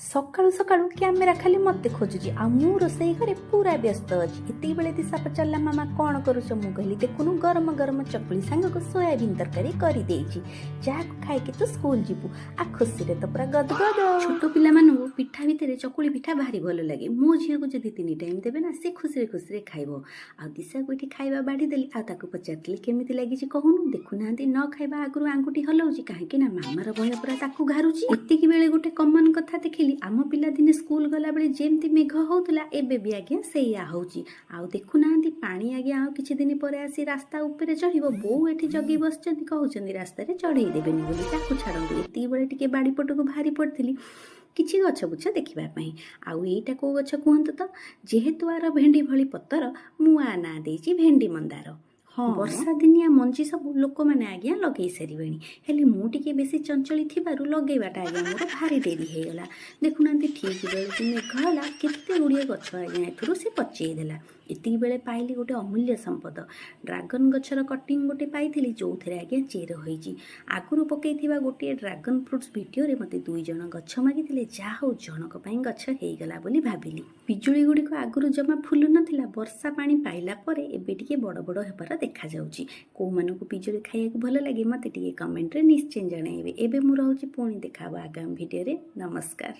ସକାଳୁ ସକାଳୁ କ୍ୟାମେରା ଖାଲି ମୋତେ ଖୋଜୁଛି ଆଉ ମୁଁ ରୋଷେଇ ଘରେ ପୁରା ବ୍ୟସ୍ତ ଅଛି। ଏତିକି ବେଳେ ଦିଶା ପଚାରିଲା, ମାମା କ'ଣ କରୁଛ? ମୁଁ କହିଲି, ଦେଖୁନୁ ଗରମ ଗରମ ଚକୁଳି ସାଙ୍ଗକୁ ସୋୟାବିନ୍ ତରକାରୀ କରିଦେଇଛି, ଯାହାକୁ ଖାଇକି ତୁ ସ୍କୁଲ ଯିବୁ। ଆଉ ଖୁସିରେ ତ ପୁରା ଗଦଗଦ। ଛୋଟ ପିଲାମାନଙ୍କୁ ପିଠା ଭିତରେ ଚକୁଳି ପିଠା ଭାରି ଭଲ ଲାଗେ। ମୋ ଝିଅକୁ ଯଦି 3 ଟାଇମ୍ ଦେବେ ନା, ସେ ଖୁସିରେ ଖୁସିରେ ଖାଇବ। ଆଉ ଦିଶାକୁ ଏଠି ଖାଇବା ବାଢ଼ି ଦେଲି, ଆଉ ତାକୁ ପଚାରିଥିଲି କେମିତି ଲାଗିଛି କହୁନୁ। ଦେଖୁନାହାନ୍ତି, ନ ଖାଇବା ଆଗରୁ ଆଙ୍ଗୁଠି ହଲଉଛି, କାହିଁକି ନା ମାମାର ଭୟ ପୁରା ତାକୁ ଘାରୁଛି। ଏତିକି ବେଳେ ଗୋଟେ କମନ କଥା ଦେଖିଲି, ଆମ ପିଲାଦିନେ ସ୍କୁଲ ଗଲାବେଳେ ଯେମିତି ମେଘ ହେଉଥିଲା, ଏବେ ବି ଆଜ୍ଞା ସେଇଆ ହେଉଛି। ଆଉ ଦେଖୁନାହାନ୍ତି, ପାଣି ଆଜ୍ଞା ଆଉ କିଛି ଦିନ ପରେ ଆସି ରାସ୍ତା ଉପରେ ଚଢ଼ିବ। ବୋଉ ଏଠି ଜଗି ବସିଛନ୍ତି, କହୁଛନ୍ତି ରାସ୍ତାରେ ଚଢ଼େଇ ଦେବେନି ବୋଲି। ତାକୁ ଛାଡ଼ନ୍ତୁ, ଏତିକି ବେଳେ ଟିକେ ବାଡ଼ି ପଟକୁ ବାହାରି ପଡ଼ିଥିଲି କିଛି ଗଛ ବୁଛ ଦେଖିବା ପାଇଁ। ଆଉ ଏଇଟା କେଉଁ ଗଛ କୁହନ୍ତୁ ତ? ଯେହେତୁ ଆର ଭେଣ୍ଡି ଭଳି ପତର, ମୁଁ ଆ ନାଁ ଦେଇଛି ଭେଣ୍ଡି ମନ୍ଦାର। ହଁ, ବର୍ଷା ଦିନିଆ ମଞ୍ଜି ସବୁ ଲୋକମାନେ ଆଜ୍ଞା ଲଗେଇ ସାରିବେଣି, ହେଲେ ମୁଁ ଟିକେ ବେଶୀ ଚଞ୍ଚଳି ଥିବାରୁ ଲଗେଇବାଟା ଆଜ୍ଞା ମୋର ଭାରି ଡେରି ହେଇଗଲା। ଦେଖୁନାହାନ୍ତି, ଠିକ୍ ବେଳକୁ ମେଘ ହେଲା, କେତେ ଗୁଡ଼ିଏ ଗଛ ଆଜ୍ଞା ଏଥିରୁ ସେ ପଚେଇ ଦେଲା। ଏତିକି ବେଳେ ପାଇଲି ଗୋଟେ ଅମୂଲ୍ୟ ସମ୍ପଦ, ଡ୍ରାଗନ୍ ଗଛର କଟିଂ ଗୋଟେ ପାଇଥିଲି, ଯେଉଁଥିରେ ଆଜ୍ଞା ଚେର ହୋଇଛି। ଆଗରୁ ପକେଇଥିବା ଗୋଟିଏ ଡ୍ରାଗନ୍ ଫ୍ରୁଟ୍ସ ଭିଡ଼ିଓରେ ମୋତେ 2 ଜଣ ଗଛ ମାଗିଥିଲେ, ଯାହା ହଉ ଜଣଙ୍କ ପାଇଁ ଗଛ ହେଇଗଲା ବୋଲି ଭାବିଲି। ପିଜୁଳି ଗୁଡ଼ିକ ଆଗରୁ ଜମା ଫୁଲୁ ନଥିଲା, ବର୍ଷା ପାଣି ପାଇଲା ପରେ ଏବେ ଟିକେ ବଡ଼ ବଡ଼ ହେବାର ଦେଖାଯାଉଛି। କେଉଁମାନଙ୍କୁ ପିଜୁଳି ଖାଇବାକୁ ଭଲ ଲାଗେ ମୋତେ ଟିକେ କମେଣ୍ଟରେ ନିଶ୍ଚୟ ଜଣାଇବେ। ଏବେ ମୁଁ ରହୁଛି, ପୁଣି ଦେଖା ହେବ ଆଗାମୀ ଭିଡ଼ିଓରେ। ନମସ୍କାର।